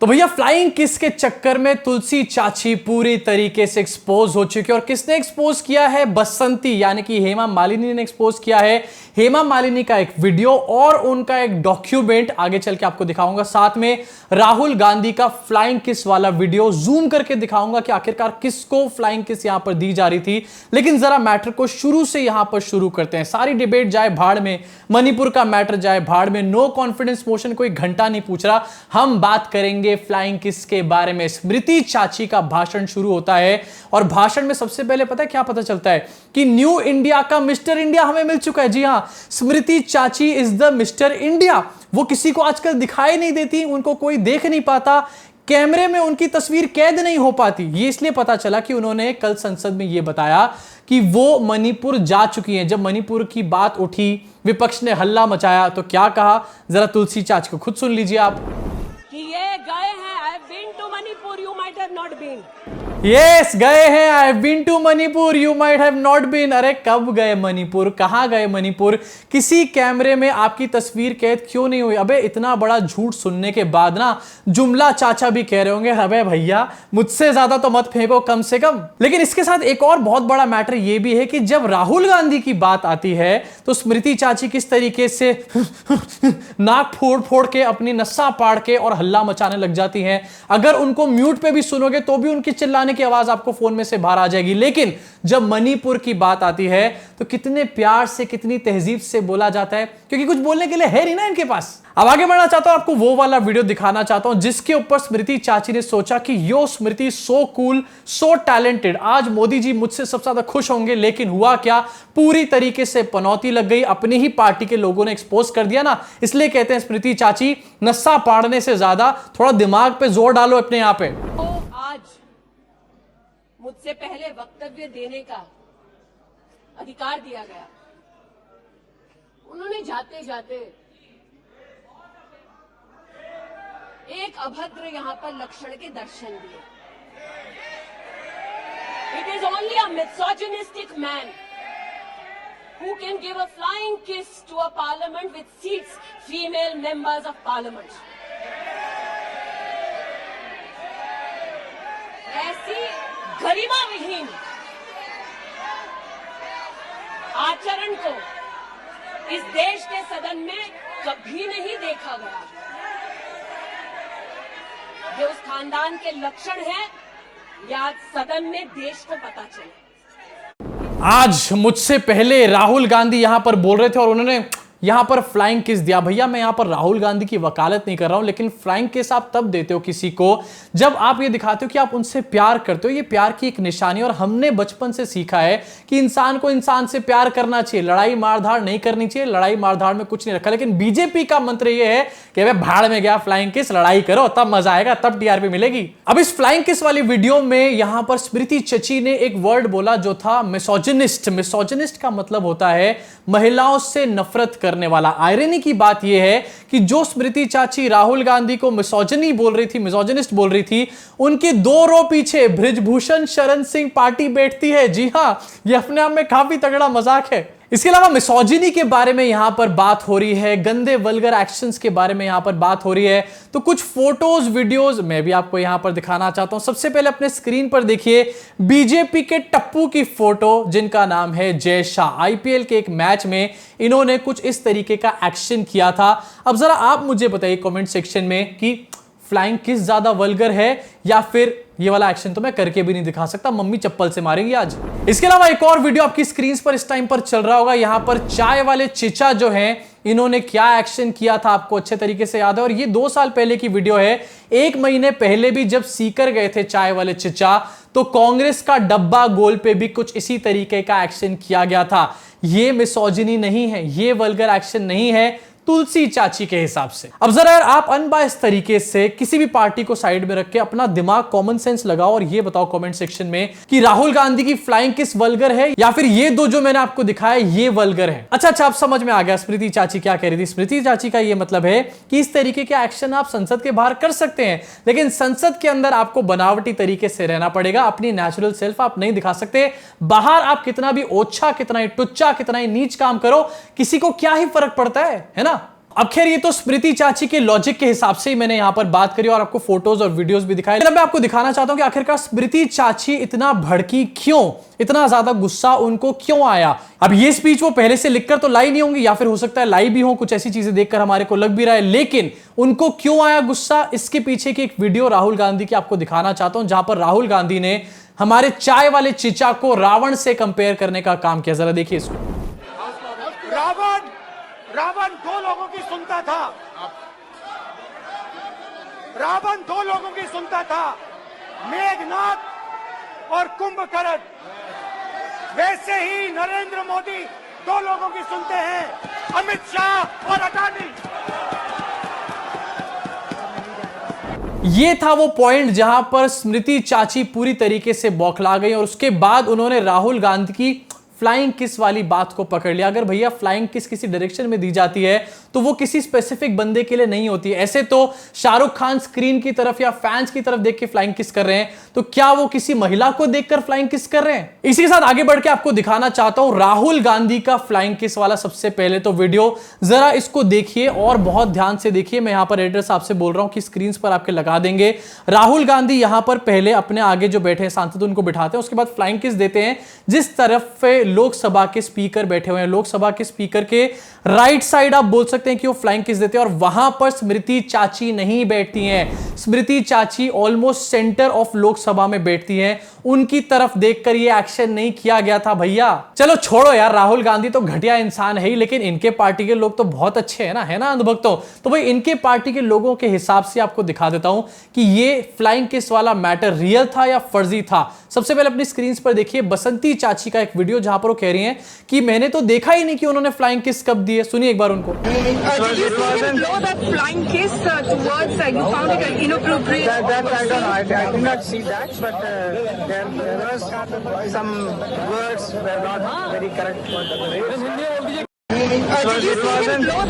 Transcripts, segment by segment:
तो भैया flying kiss के चक्कर में तुलसी चाची पूरी तरीके से एक्सपोज हो चुकी है। और किसने एक्सपोज किया है? बसंती यानी कि हेमा मालिनी ने एक्सपोज किया है। हेमा मालिनी का एक वीडियो और उनका एक डॉक्यूमेंट आगे चल के आपको दिखाऊंगा। साथ में राहुल गांधी का फ्लाइंग किस वाला वीडियो जूम करके दिखाऊंगा कि आखिरकार किसको फ्लाइंग किस यहां पर दी जा रही थी। लेकिन जरा मैटर को शुरू से यहां पर शुरू करते हैं। सारी डिबेट जाए भाड़ में, मणिपुर का मैटर जाए भाड़ में, नो कॉन्फिडेंस मोशन कोई घंटा नहीं पूछ रहा। हम बात करेंगे फ्लाइंग किस के बारे में। स्मृति चाची का भाषण शुरू होता है और भाषण में सबसे पहले पता है क्या पता चलता है कि न्यू इंडिया का मिस्टर इंडिया हमें मिल चुका है। जी हां, स्मृति चाची इज द मिस्टर इंडिया। वो किसी को आजकल दिखाई नहीं देती, उनको कोई देख नहीं पाता, कैमरे में उनकी तस्वीर कैद नहीं हो पाती। ये इसलिए पता चला कि उन्होंने कल संसद में यह बताया कि वो मणिपुर जा चुकी हैं। जब मणिपुर की बात उठी, विपक्ष ने हल्ला मचाया, तो क्या कहा जरा तुलसी चाची को खुद सुन लीजिए आप। कि ये गए हैं, I have been to Manipur, you might have not been. Yes, गए हैं, I have been to Manipur, you might have not been. अरे कब गए मणिपुर, कहां गए मणिपुर? किसी कैमरे में आपकी तस्वीर कैद क्यों नहीं हुई? अबे इतना बड़ा झूठ सुनने के बाद ना जुमला चाचा भी कह रहे होंगे अबे भैया मुझसे ज्यादा तो मत फेंको कम से कम। लेकिन इसके साथ एक और बहुत बड़ा मैटर यह भी है कि जब राहुल गांधी की बात आती है तो स्मृति चाची किस तरीके से नाक फोड़ फोड़ के, अपनी नस्सा पाड़ के और हल्ला मचाने लग जाती हैं। अगर उनको म्यूट पे भी सुनोगे तो भी उनकी चिल्लाने की आवाज आपको फोन में से बाहर आ जाएगी। लेकिन जब मणिपुर की बात आती है तो कितने प्यार से, कितनी तहजीब से बोला जाता है, क्योंकि कुछ बोलने के लिए है नहीं ना इनके पास। अब आगे बढ़ना चाहता हूं, आपको वो वाला वीडियो दिखाना चाहता हूं जिसके ऊपर स्मृति चाची ने सोचा कि यो स्मृति सो कूल, सो टैलेंटेड, आज मोदी जी मुझसे सबसे ज्यादा खुश होंगे। लेकिन हुआ क्या, पूरी तरीके से पनौती लग गई। अपनी ही पार्टी के लोगों ने एक्सपोज कर दिया ना। इसलिए कहते हैं स्मृति चाची, नस्सा पाड़ने से ज्यादा थोड़ा दिमाग पे जोर डालो अपने यहां पे। तो आज मुझसे पहले वक्तव्य देने का अधिकार दिया गया। उन्होंने जाते जाते एक अभद्र यहां पर लक्षण के दर्शन दिए। It is only a misogynistic man who can give a flying kiss to a parliament with seats female members of parliament. ऐसी गरिमा विहीन आचरण को इस देश के सदन में कभी नहीं देखा गया। ये उस खानदान के लक्षण हैं, या सदन में देश को पता चले। आज मुझसे पहले राहुल गांधी यहां पर बोल रहे थे और उन्होंने यहां पर फ्लाइंग किस दिया। भैया मैं यहां पर राहुल गांधी की वकालत नहीं कर रहा हूं, लेकिन फ्लाइंग किस आप तब देते हो किसी को जब आप ये दिखाते हो कि आप उनसे प्यार करते हो। ये प्यार की एक निशानी, और हमने बचपन से सीखा है कि इंसान को इंसान से प्यार करना चाहिए, लड़ाई मारधाड़ नहीं करनी चाहिए। लड़ाई मारधाड़ में कुछ नहीं रखा। लेकिन बीजेपी का मंत्र ये है कि भाई भाड़ में गया फ्लाइंग किस, लड़ाई करो तब मजा आएगा, तब टीआरपी मिलेगी। अब इस फ्लाइंग किस वाली वीडियो में यहां पर स्मृति चाची ने एक वर्ड बोला जो था मिसोजिनिस्ट। मिसोजिनिस्ट का मतलब होता है महिलाओं से नफरत करने वाला। आयरनी की बात यह है कि जो स्मृति चाची राहुल गांधी को मिसोजिनी बोल रही थी, मिसोजिनिस्ट बोल रही थी, उनके 2 रो पीछे बृजभूषण शरण सिंह पार्टी बैठती है। जी हां, यह अपने आप में काफी तगड़ा मजाक है। इसके अलावा मिसोजिनी के बारे में यहां पर बात हो रही है, गंदे वल्गर एक्शंस के बारे में यहां पर बात हो रही है। तो कुछ फोटोज, वीडियोस मैं भी आपको यहां पर दिखाना चाहता हूं। सबसे पहले अपने स्क्रीन पर देखिए बीजेपी के टप्पू की फोटो, जिनका नाम है जय शाह। आईपीएल के एक मैच में इन्होंने कुछ इस तरीके का एक्शन किया था। अब जरा आप मुझे बताइए कमेंट सेक्शन में कि फ्लाइंग किस ज्यादा वल्गर है, या फिर ये वाला एक्शन तो मैं करके भी नहीं दिखा सकता, मम्मी चप्पल से मारेंगी आज। इसके अलावा एक और वीडियो आपकी स्क्रीन पर इस टाइम पर चल रहा होगा। यहां पर चाय वाले चिचा जो हैं, इन्होंने क्या एक्शन किया था आपको अच्छे तरीके से याद है। और ये 2 साल पहले की वीडियो है। 1 महीने पहले भी जब सीकर गए थे चाय वाले चिचा, तो कांग्रेस का डब्बा गोल पे भी कुछ इसी तरीके का एक्शन किया गया था। ये मिसोजिनी नहीं है, ये वल्गर एक्शन नहीं है तुलसी चाची के हिसाब से। अब जरा यार आप अनबायस तरीके से किसी भी पार्टी को साइड में रख के अपना दिमाग, कॉमन सेंस लगाओ और ये बताओ कमेंट सेक्शन में कि राहुल गांधी की फ्लाइंग किस वल्गर है, या फिर ये 2 जो मैंने आपको दिखाया ये वल्गर है। अच्छा, अब समझ में आ गया स्मृति चाची क्या कह रही थी। स्मृति चाची का ये मतलब है कि इस तरीके के एक्शन आप संसद के बाहर कर सकते हैं, लेकिन संसद के अंदर आपको बनावटी तरीके से रहना पड़ेगा। अपनी नेचुरल सेल्फ आप नहीं दिखा सकते। बाहर आप कितना भी ओछा, कितना ही टुच्चा, कितना ही नीच काम करो, किसी को क्या ही फर्क पड़ता है ना। अब खैर ये तो स्मृति चाची के लॉजिक के हिसाब से ही मैंने यहां पर बात करी और आपको फोटोज और वीडियोस भी दिखाए। मैं आपको दिखाना चाहता हूं कि आखिरकार स्मृति चाची इतना भड़की क्यों, इतना ज्यादा गुस्सा उनको क्यों आया। अब ये स्पीच वो पहले से लिखकर तो लाई नहीं होंगी, या फिर हो सकता है लाई भी हो, कुछ ऐसी चीजें देखकर हमारे को लग भी रहा है, लेकिन उनको क्यों आया गुस्सा, इसके पीछे की एक वीडियो राहुल गांधी की आपको दिखाना चाहता हूं, जहां पर राहुल गांधी ने हमारे चाय वाले चीचा को रावण से कंपेयर करने का काम किया। जरा देखिए इसको। रावण दो लोगों की सुनता था, रावण दो लोगों की सुनता था, मेघनाथ और कुंभकर्ण। वैसे ही नरेंद्र मोदी दो लोगों की सुनते हैं, अमित शाह और अडानी। ये था वो पॉइंट जहां पर स्मृति चाची पूरी तरीके से बौखला गई और उसके बाद उन्होंने राहुल गांधी की फ्लाइंग किस वाली बात को पकड़ लिया। अगर भैया फ्लाइंग किस किसी डायरेक्शन में दी जाती है तो वो किसी स्पेसिफिक बंदे के लिए नहीं होती है। ऐसे तो शाहरुख खान स्क्रीन की तरफ या फैंस की तरफ देख के फ्लाइंग किस कर रहे हैं, तो क्या वो किसी महिला को देखकर फ्लाइंग किस कर रहे हैं? इसी के साथ आगे बढ़ के आपको दिखाना चाहता हूं राहुल गांधी का फ्लाइंग किस वाला सबसे पहले तो वीडियो, जरा इसको देखिए और बहुत ध्यान से देखिए। मैं यहां पर एडिटर साहब से बोल रहा हूं कि स्क्रीन पर आपके लगा देंगे। राहुल गांधी यहां पर पहले अपने आगे जो बैठे हैं सांसद उनको बिठाते हैं, उसके बाद फ्लाइंग किस देते हैं जिस तरफ लोकसभा के स्पीकर बैठे हुए हैं। लोकसभा के स्पीकर के राइट साइड आप बोल सकते हैं कि वो फ्लाइंग किस देते हैं और वहां पर स्मृति चाची नहीं बैठती हैं। स्मृति चाची ऑलमोस्ट सेंटर ऑफ लोकसभा में बैठती हैं, उनकी तरफ देखकर ये एक्शन नहीं किया गया था भैया। चलो छोड़ो यार, राहुल गांधी तो घटिया इंसान है ही, लेकिन इनके पार्टी के लोग तो बहुत अच्छे हैं ना, है ना अंधभक्तों। तो भाई इनके पार्टी के लोगों के हिसाब से आपको दिखा देता हूं कि ये फ्लाइंग किस वाला मैटर रियल था या फर्जी था। सबसे पहले अपनी स्क्रीन पर देखिए बसंती चाची का एक वीडियो जहां पर वो कह रही हैं कि मैंने तो देखा ही नहीं कि उन्होंने फ्लाइंग किस कब दी है। सुनिए एक बार उनको।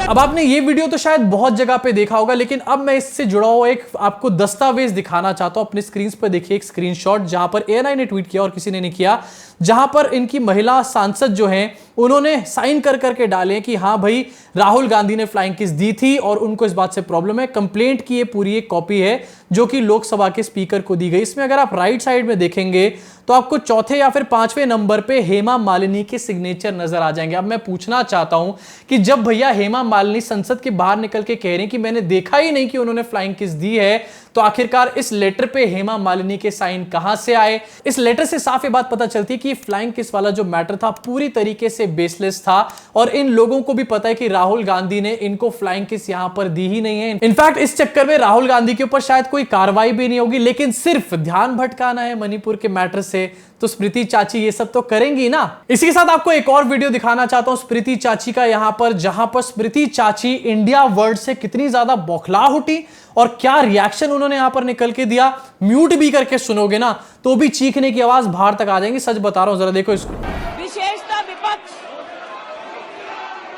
अब आपने ये वीडियो तो शायद बहुत जगह पे देखा होगा, लेकिन अब मैं इससे जुड़ा हुआ एक आपको दस्तावेज दिखाना चाहता हूं। अपनी स्क्रीन पर देखिए एक स्क्रीनशॉट जहां पर एएनआई ने ट्वीट किया और किसी ने नहीं किया, जहां पर इनकी महिला सांसद जो हैं उन्होंने साइन कर करके डाले कि हाँ भाई राहुल गांधी ने फ्लाइंग किस दी थी और उनको इस बात से प्रॉब्लम है। कंप्लेंट की ये पूरी एक कॉपी है जो कि लोकसभा के स्पीकर को दी गई। इसमें अगर आप राइट साइड में देखेंगे तो आपको चौथे या फिर पांचवें नंबर पे हेमा मालिनी के सिग्नेचर नजर आ जाएंगे। अब मैं पूछना चाहता हूं कि जब भैया हेमा मालिनी संसद के बाहर निकल के कह रही हैं कि मैंने देखा ही नहीं कि उन्होंने फ्लाइंग किस दी है, तो आखिरकार इस लेटर पे हेमा मालिनी के साइन कहां से आए? इस लेटर से साफ ये बात पता चलती है कि फ्लाइंग किस वाला जो मैटर था पूरी तरीके से बेसलेस था और इन लोगों को भी पता है कि राहुल गांधी ने इनको फ्लाइंग किस यहां पर दी ही नहीं है। इनफैक्ट इस चक्कर में राहुल गांधी के ऊपर शायद कोई कार्रवाई भी नहीं होगी, लेकिन सिर्फ ध्यान भटकाना है मणिपुर के मैटर से, तो स्मृति चाची ये सब तो करेंगी ना। इसी के साथ आपको एक और वीडियो दिखाना चाहता हूं स्मृति चाची का, यहां पर जहां पर स्मृति चाची इंडिया वर्ड से कितनी ज्यादा बौखला उठी और क्या रिएक्शन उन्होंने यहां पर निकल के दिया। म्यूट भी करके सुनोगे ना तो भी चीखने की आवाज बाहर तक आ जाएंगी, सच बता रहा हूं, जरा देखो इसको। विशेषता विपक्ष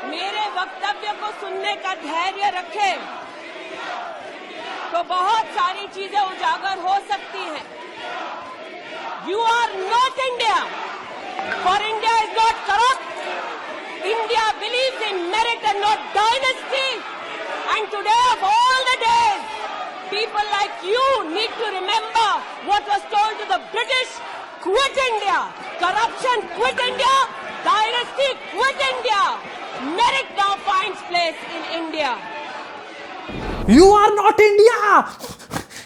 मेरे वक्तव्य को सुनने का धैर्य रखे तो बहुत सारी चीजें उजागर हो सकती हैं। You are not India, for India is not corrupt. India believes in merit and not dynasty. And today of all the days, people like you need to remember what was told to the British: quit India, corruption quit India, dynasty quit India. Merit now finds place in India. You are not India.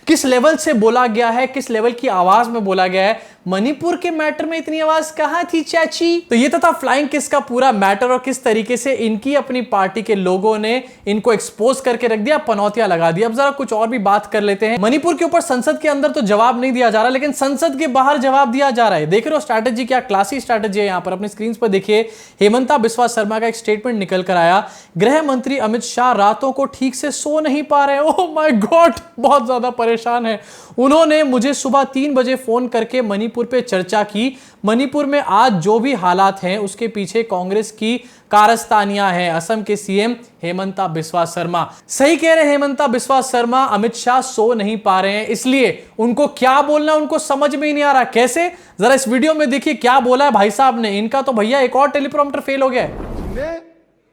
किस level से बोला गया है, किस level की आवाज में बोला गया है। मणिपुर के मैटर में इतनी आवाज कहां थी चाची? तो ये तो था फ्लाइंग किस का पूरा मैटर और किस तरीके से इनकी अपनी पार्टी के लोगों ने इनको एक्सपोज करके रख दिया, पनौतियां लगा दी। अब जरा कुछ और भी बात कर लेते हैं। मणिपुर के ऊपर संसद के अंदर तो जवाब नहीं दिया जा रहा, लेकिन संसद के बाहर जवाब दिया जा रहा है। देख रहे हो स्ट्रैटेजी, क्या क्लासी स्ट्रैटेजी है। यहां पर अपनी स्क्रीन पर देखिए हेमंता बिस्वा शर्मा का एक स्टेटमेंट निकल कर आया। गृह मंत्री अमित शाह रातों को ठीक से सो नहीं पा रहे। ओह माय गॉड, बहुत ज्यादा परेशान है। उन्होंने मुझे सुबह 3 बजे फोन करके मणिपुर पे चर्चा की। मणिपुर में आज जो भी हालात हैं उसके पीछे कांग्रेस की कारस्तानियां हैं। असम के सीएम हेमंता बिस्वा शर्मा सही कह रहे हैं। हेमंता बिस्वा शर्मा, अमित शाह सो नहीं पा रहे हैं, इसलिए उनको क्या बोलना उनको समझ में ही नहीं आ रहा। कैसे, जरा इस वीडियो में देखिए क्या बोला है भाई साहब ने। इनका तो भैया एक और टेलीप्रॉम्प्टर फेल हो गया है।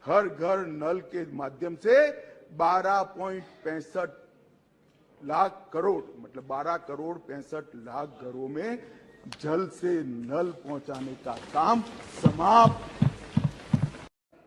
हर घर नल के माध्यम से 12.65 लाख करोड़ मतलब 12 करोड़ 65 लाख घरों में जल से नल पहुंचाने का काम समाप्त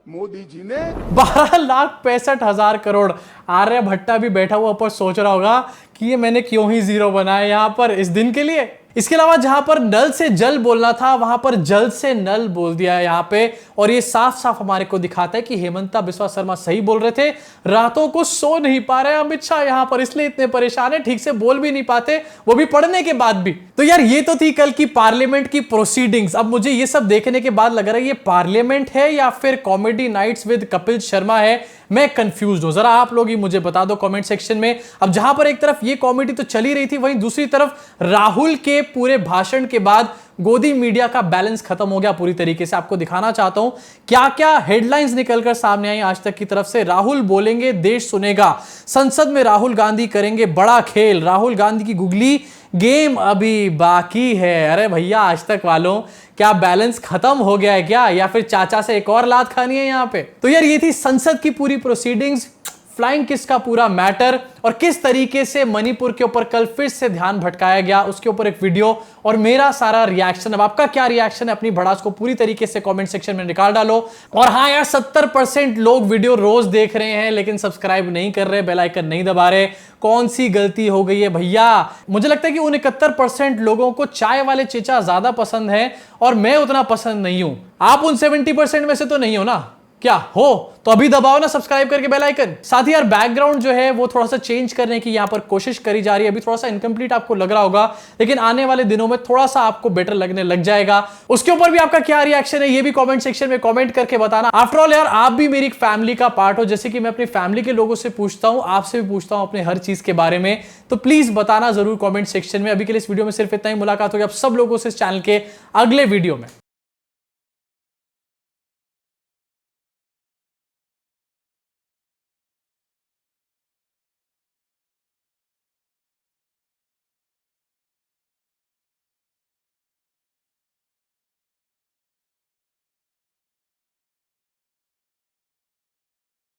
मोदी जी ने 12,65,000 करोड़। आर्यभट्टा भी बैठा हुआ ऊपर सोच रहा होगा कि ये मैंने क्यों ही जीरो बनाया यहां पर इस दिन के लिए। इसके अलावा जहां पर नल से जल बोलना था वहां पर जल से नल बोल दिया है यहां पे, और ये साफ साफ हमारे को दिखाता है कि हेमंता बिस्वा शर्मा सही बोल रहे थे। रातों को सो नहीं पा रहे अमित शाह यहां पर, इसलिए इतने परेशान है, ठीक से बोल भी नहीं पाते, वो भी पढ़ने के बाद भी। तो यार ये तो थी कल की पार्लियामेंट की प्रोसीडिंग्स। अब मुझे ये सब देखने के बाद लग रहा है ये पार्लियामेंट है या फिर comedy nights with Kapil Sharma है। मैं कंफ्यूज हूं, जरा आप लोग ही मुझे बता दो कमेंट सेक्शन में। अब जहां पर एक तरफ ये कॉमेडी तो चली रही थी, वहीं दूसरी तरफ राहुल के पूरे भाषण के बाद गोदी मीडिया का बैलेंस खत्म हो गया पूरी तरीके से। आपको दिखाना चाहता हूं क्या क्या हेडलाइंस निकलकर सामने आई आज तक की तरफ से। राहुल बोलेंगे देश सुनेगा, संसद में राहुल गांधी करेंगे बड़ा खेल, राहुल गांधी की गुगली गेम अभी बाकी है। अरे भैया आज तक वालों क्या बैलेंस खत्म हो गया है क्या, या फिर चाचा से एक और लात खानी है यहां पे। तो यार ये थी संसद की पूरी प्रोसीडिंग्स, फ्लाइंग किस का पूरा मैटर, और किस तरीके से मणिपुर के ऊपर कल फिर से ध्यान भटकाया गया उसके ऊपर एक वीडियो और मेरा सारा रिएक्शन। अब आपका क्या रिएक्शन है अपनी भड़ास को पूरी तरीके से कमेंट सेक्शन में निकाल डालो। और हाँ यार 70% लोग वीडियो रोज देख रहे हैं लेकिन सब्सक्राइब नहीं कर रहे, बेल आइकन नहीं दबा रहे। कौन सी गलती हो गई है भैया? मुझे लगता है कि उन 71% लोगों को चाय वाले चेचा ज्यादा पसंद है और मैं उतना पसंद नहीं हूं। आप उन 70% में से तो नहीं हो ना? क्या हो तो अभी दबाओ ना सब्सक्राइब करके बेल आइकन। साथ ही यार बैकग्राउंड जो है वो थोड़ा सा चेंज करने की यहां पर कोशिश करी जा रही है। अभी थोड़ा सा इनकम्प्लीट आपको लग रहा होगा, लेकिन आने वाले दिनों में थोड़ा सा आपको बेटर लगने लग जाएगा। उसके ऊपर भी आपका क्या रिएक्शन है ये भी कमेंट सेक्शन में कमेंट करके बताना। आफ्टर ऑल यार आप भी मेरी फैमिली का पार्ट हो, जैसे कि मैं अपनी फैमिली के लोगों से पूछता हूं, आपसे भी पूछता हूं अपने हर चीज के बारे में, तो प्लीज बताना जरूर कमेंट सेक्शन में। अभी के लिए इस वीडियो में सिर्फ इतना ही। मुलाकात होगी आप सब लोगों से इस चैनल के अगले वीडियो में।